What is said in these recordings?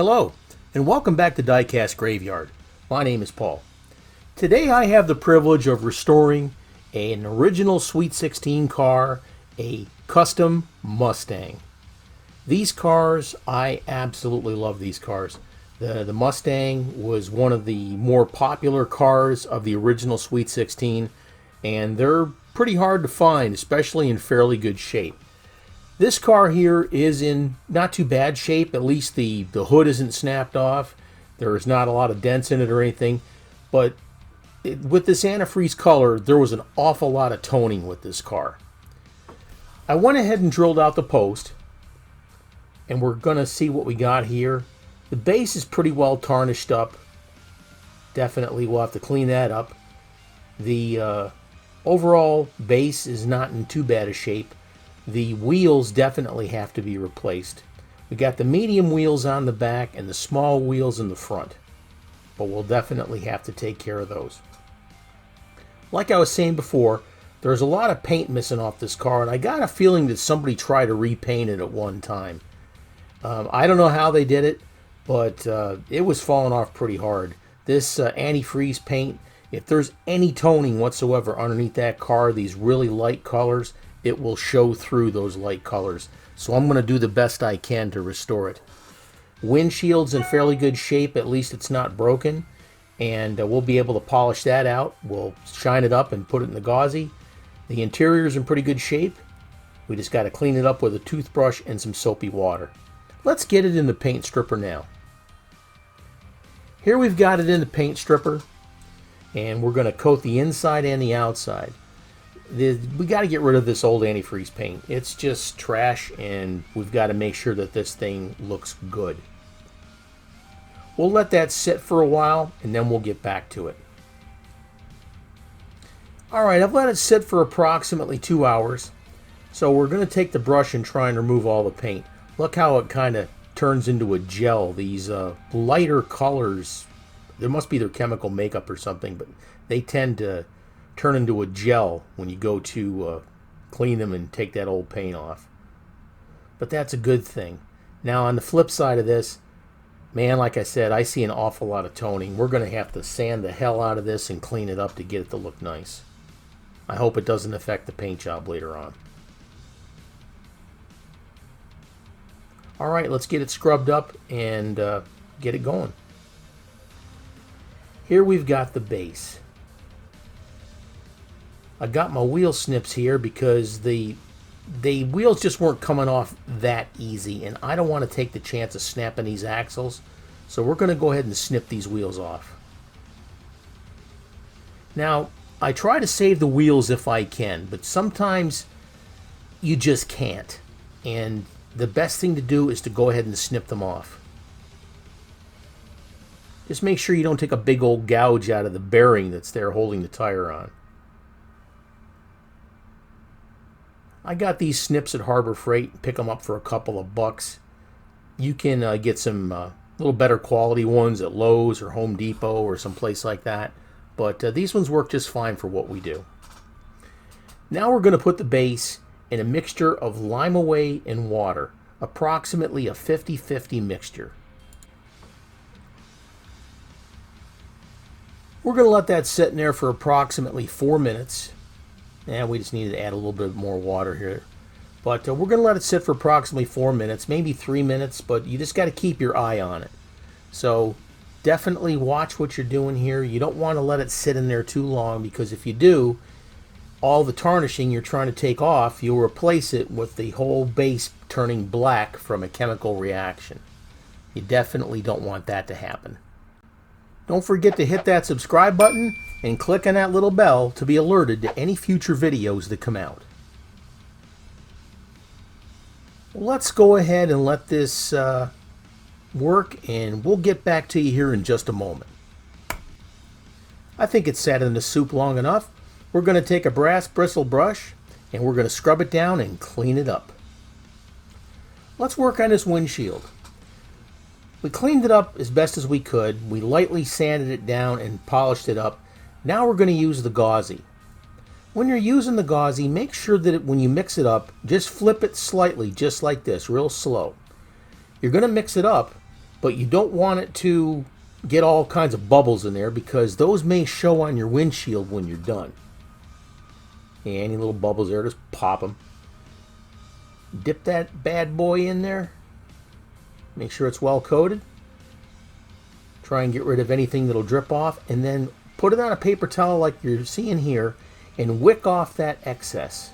Hello, and welcome back to Diecast Graveyard. My name is Paul. Today I have the privilege of restoring an original Sweet 16 car, a custom Mustang. These cars, I absolutely love these cars. The Mustang was one of the more popular cars of the original Sweet 16, and they're pretty hard to find, especially in fairly good shape. This car here is in not too bad shape. At least the hood isn't snapped off. There's not a lot of dents in it or anything. But with this antifreeze color, there was an awful lot of toning with this car. I went ahead and drilled out the post, and we're going to see what we got here. The base is pretty well tarnished up. Definitely we'll have to clean that up. The overall base is not in too bad a shape. The wheels definitely have to be replaced. We got the medium wheels on the back and the small wheels in the front, but we'll definitely have to take care of those. Like I was saying before, there's a lot of paint missing off this car, and I got a feeling that somebody tried to repaint it at one time. I don't know how they did it, but it was falling off pretty hard. This antifreeze paint, if there's any toning whatsoever underneath that car, these really light colors, it will show through those light colors. So I'm going to do the best I can to restore it. Windshield's in fairly good shape, at least it's not broken. And we'll be able to polish that out. We'll shine it up and put it in the gauzy. The interior's in pretty good shape. We just got to clean it up with a toothbrush and some soapy water. Let's get it in the paint stripper now. Here we've got it in the paint stripper. And we're going to coat the inside and the outside. We got to get rid of this old antifreeze paint. It's just trash, and we've got to make sure that this thing looks good. We'll let that sit for a while, and then we'll get back to it. Alright, I've let it sit for approximately 2 hours. So we're going to take the brush and try and remove all the paint. Look how it kind of turns into a gel. These lighter colors, there must be their chemical makeup or something, but they tend to turn into a gel when you go to clean them and take that old paint off. But that's a good thing. Now on the flip side of this, man, like I said, I see an awful lot of toning. We're going to have to sand the hell out of this and clean it up to get it to look nice. I hope it doesn't affect the paint job later on. Alright, let's get it scrubbed up and get it going. Here we've got the base. I got my wheel snips here because the wheels just weren't coming off that easy, and I don't want to take the chance of snapping these axles, so we're going to go ahead and snip these wheels off. Now, I try to save the wheels if I can, but sometimes you just can't, and the best thing to do is to go ahead and snip them off. Just make sure you don't take a big old gouge out of the bearing that's there holding the tire on. I got these snips at Harbor Freight, pick them up for a couple of bucks. You can get some little better quality ones at Lowe's or Home Depot or someplace like that. But these ones work just fine for what we do. Now we're going to put the base in a mixture of Lime-A-Way and water, approximately a 50-50 mixture. We're going to let that sit in there for approximately 4 minutes. And we just need to add a little bit more water here. But we're going to let it sit for approximately 4 minutes, maybe 3 minutes, but you just got to keep your eye on it. So definitely watch what you're doing here. You don't want to let it sit in there too long, because if you do, all the tarnishing you're trying to take off, you'll replace it with the whole base turning black from a chemical reaction. You definitely don't want that to happen. Don't forget to hit that subscribe button and click on that little bell to be alerted to any future videos that come out. Let's go ahead and let this work, and we'll get back to you here in just a moment. I think it's sat in the soup long enough. We're going to take a brass bristle brush and we're going to scrub it down and clean it up. Let's work on this windshield. We cleaned it up as best as we could. We lightly sanded it down and polished it up. Now we're going to use the gauzy. When you're using the gauzy, make sure that when you mix it up, just flip it slightly, just like this, real slow. You're going to mix it up, but you don't want it to get all kinds of bubbles in there because those may show on your windshield when you're done. Yeah, any little bubbles there, just pop them. Dip that bad boy in there. Make sure it's well coated. Try and get rid of anything that'll drip off, and then put it on a paper towel like you're seeing here and wick off that excess.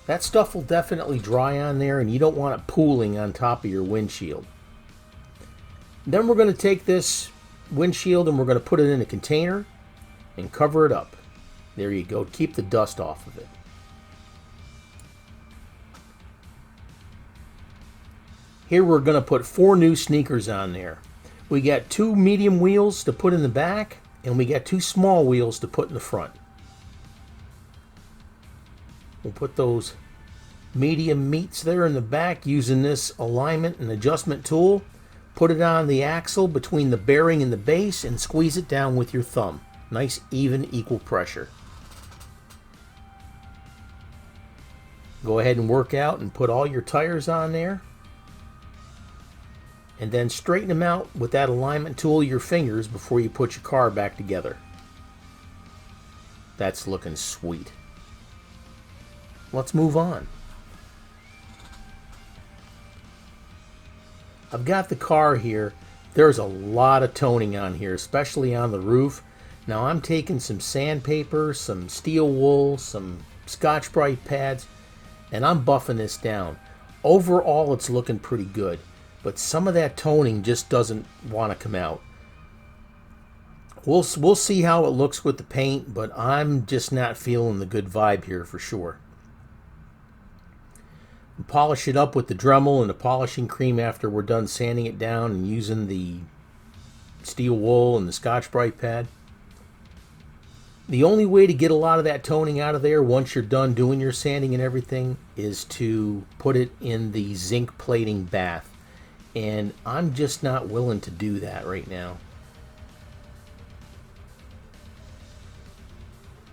That stuff will definitely dry on there, and you don't want it pooling on top of your windshield. Then we're going to take this windshield and we're going to put it in a container and cover it up. There you go. Keep the dust off of it. Here we're going to put 4 new sneakers on there. We got 2 medium wheels to put in the back, and we got 2 small wheels to put in the front. We'll put those medium meats there in the back using this alignment and adjustment tool. Put it on the axle between the bearing and the base and squeeze it down with your thumb. Nice, even, equal pressure. Go ahead and work out and put all your tires on there. And then straighten them out with that alignment tool of your fingers before you put your car back together. That's looking sweet. Let's move on. I've got the car here. There's a lot of toning on here, especially on the roof. Now I'm taking some sandpaper, some steel wool, some Scotch-Brite pads, and I'm buffing this down. Overall, it's looking pretty good, but some of that toning just doesn't want to come out. We'll see how it looks with the paint, but I'm just not feeling the good vibe here for sure. Polish it up with the Dremel and the polishing cream after we're done sanding it down and using the steel wool and the Scotch-Brite pad. The only way to get a lot of that toning out of there once you're done doing your sanding and everything is to put it in the zinc plating bath. And I'm just not willing to do that right now.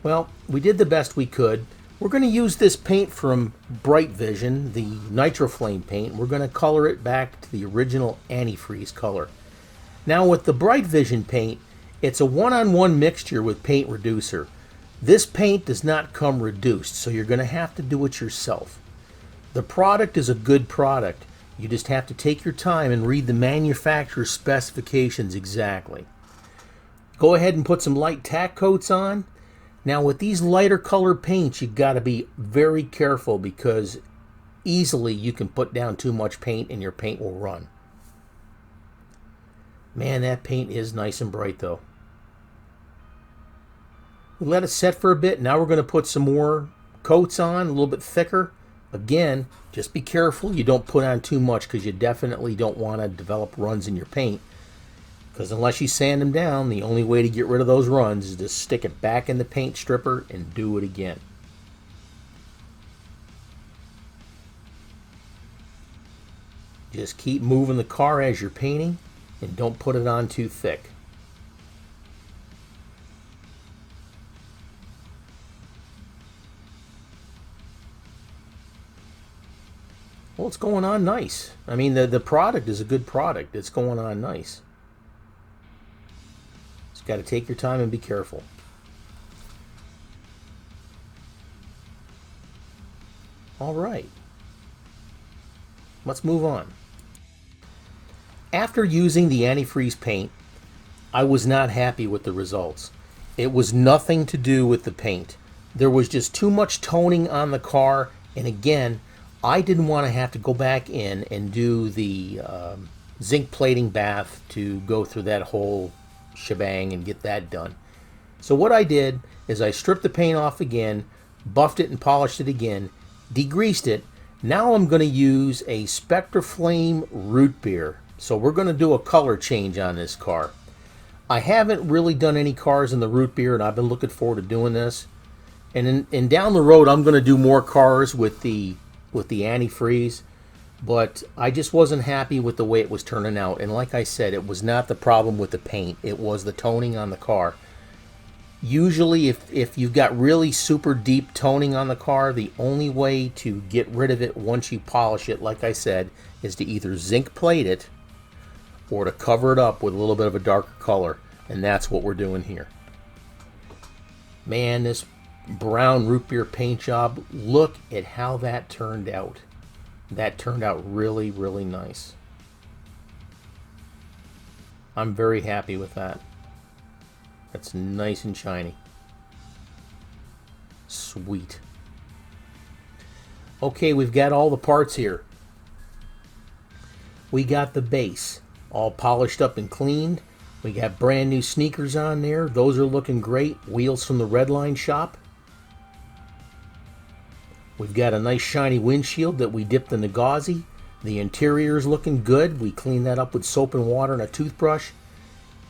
Well, we did the best we could. We're going to use this paint from Bright Vision, the Nitroflame paint. We're going to color it back to the original antifreeze color. Now with the Bright Vision paint, it's a one-on-one mixture with paint reducer. This paint does not come reduced, so you're going to have to do it yourself. The product is a good product. You just have to take your time and read the manufacturer's specifications exactly. Go ahead and put some light tack coats on. Now with these lighter color paints, you've got to be very careful because easily you can put down too much paint and your paint will run. Man, that paint is nice and bright though. We let it set for a bit. Now we're going to put some more coats on, a little bit thicker. Again, just be careful you don't put on too much because you definitely don't want to develop runs in your paint. Because unless you sand them down, the only way to get rid of those runs is to stick it back in the paint stripper and do it again. Just keep moving the car as you're painting and don't put it on too thick. Well, it's going on nice. I mean, the product is a good product. It's going on nice. Just got to take your time and be careful. All right. Let's move on. After using the antifreeze paint, I was not happy with the results. It was nothing to do with the paint. There was just too much toning on the car, and again, I didn't want to have to go back in and do the zinc plating bath to go through that whole shebang and get that done. So what I did is I stripped the paint off again, buffed it and polished it again, degreased it. Now I'm going to use a Spectraflame root beer. So we're going to do a color change on this car. I haven't really done any cars in the root beer, and I've been looking forward to doing this. And down the road, I'm going to do more cars with the antifreeze, but I just wasn't happy with the way it was turning out. And like I said, it was not the problem with the paint. It was the toning on the car. Usually, if you've got really super deep toning on the car, the only way to get rid of it once you polish it, like I said, is to either zinc plate it or to cover it up with a little bit of a darker color. And that's what we're doing here. Man, this brown root beer paint job, look at how that turned out. That turned out really, really nice. I'm very happy with that. That's nice and shiny. Sweet. Okay, we've got all the parts here. We got the base all polished up and cleaned. We got brand new sneakers on there. Those are looking great. Wheels from the Redline shop. We've got a nice shiny windshield that we dipped in the gauzy. The interior is looking good. We cleaned that up with soap and water and a toothbrush.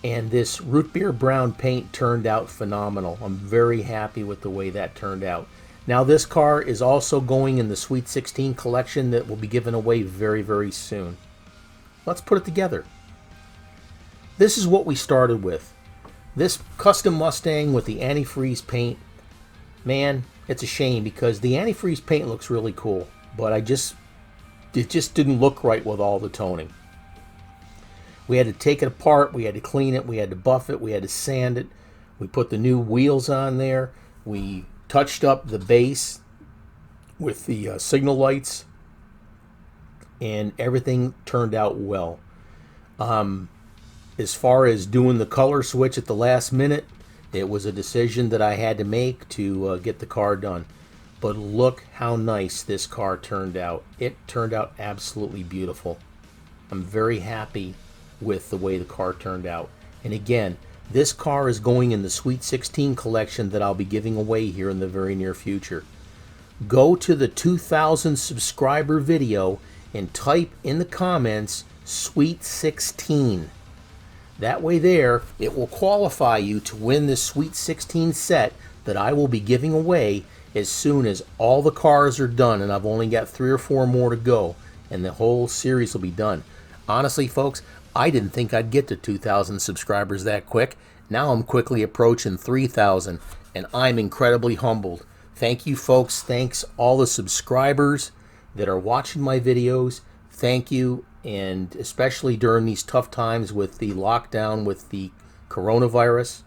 And this root beer brown paint turned out phenomenal. I'm very happy with the way that turned out. Now this car is also going in the Sweet 16 collection that will be given away very, very soon. Let's put it together. This is what we started with. This custom Mustang with the antifreeze paint. Man, it's a shame because the antifreeze paint looks really cool, but it just didn't look right with all the toning. We had to take it apart, we had to clean it, we had to buff it, we had to sand it. We put the new wheels on there. We touched up the base with the signal lights, and everything turned out well. As far as doing the color switch at the last minute, it was a decision that I had to make to get the car done. But look how nice this car turned out. It turned out absolutely beautiful. I'm very happy with the way the car turned out. And again, this car is going in the Sweet 16 collection that I'll be giving away here in the very near future. Go to the 2,000 subscriber video and type in the comments Sweet 16. That way there, it will qualify you to win this Sweet 16 set that I will be giving away as soon as all the cars are done, and I've only got 3 or 4 more to go, and the whole series will be done. Honestly, folks, I didn't think I'd get to 2,000 subscribers that quick. Now I'm quickly approaching 3,000, and I'm incredibly humbled. Thank you, folks. Thanks all the subscribers that are watching my videos. Thank you. And especially during these tough times with the lockdown, with the coronavirus,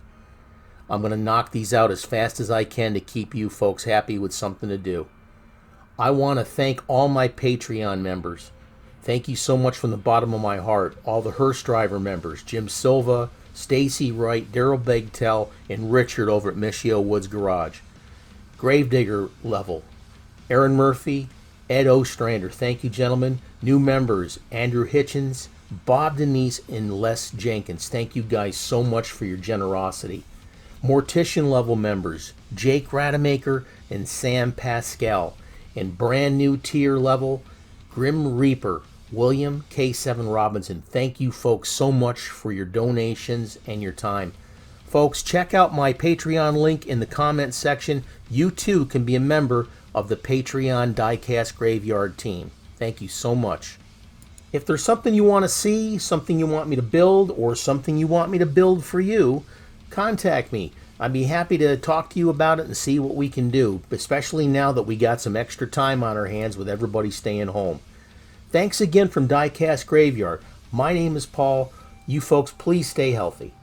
I'm going to knock these out as fast as I can to keep you folks happy with something to do. I want to thank all my Patreon members. Thank you so much from the bottom of my heart. All the Hearst Driver members, Jim Silva, Stacy Wright, Daryl Begtel, and Richard over at Michio Woods Garage. Gravedigger level, Aaron Murphy, Ed Ostrander, thank you, gentlemen. New members, Andrew Hitchens, Bob Denise, and Les Jenkins. Thank you guys so much for your generosity. Mortician level members, Jake Rademacher and Sam Pascal. And brand new tier level, Grim Reaper, William K7 Robinson. Thank you folks so much for your donations and your time. Folks, check out my Patreon link in the comment section. You too can be a member of the Patreon Diecast Graveyard team. Thank you so much. If there's something you want to see, something you want me to build, or something you want me to build for you, contact me. I'd be happy to talk to you about it and see what we can do, especially now that we got some extra time on our hands with everybody staying home. Thanks again from Diecast Graveyard. My name is Paul. You folks, please stay healthy.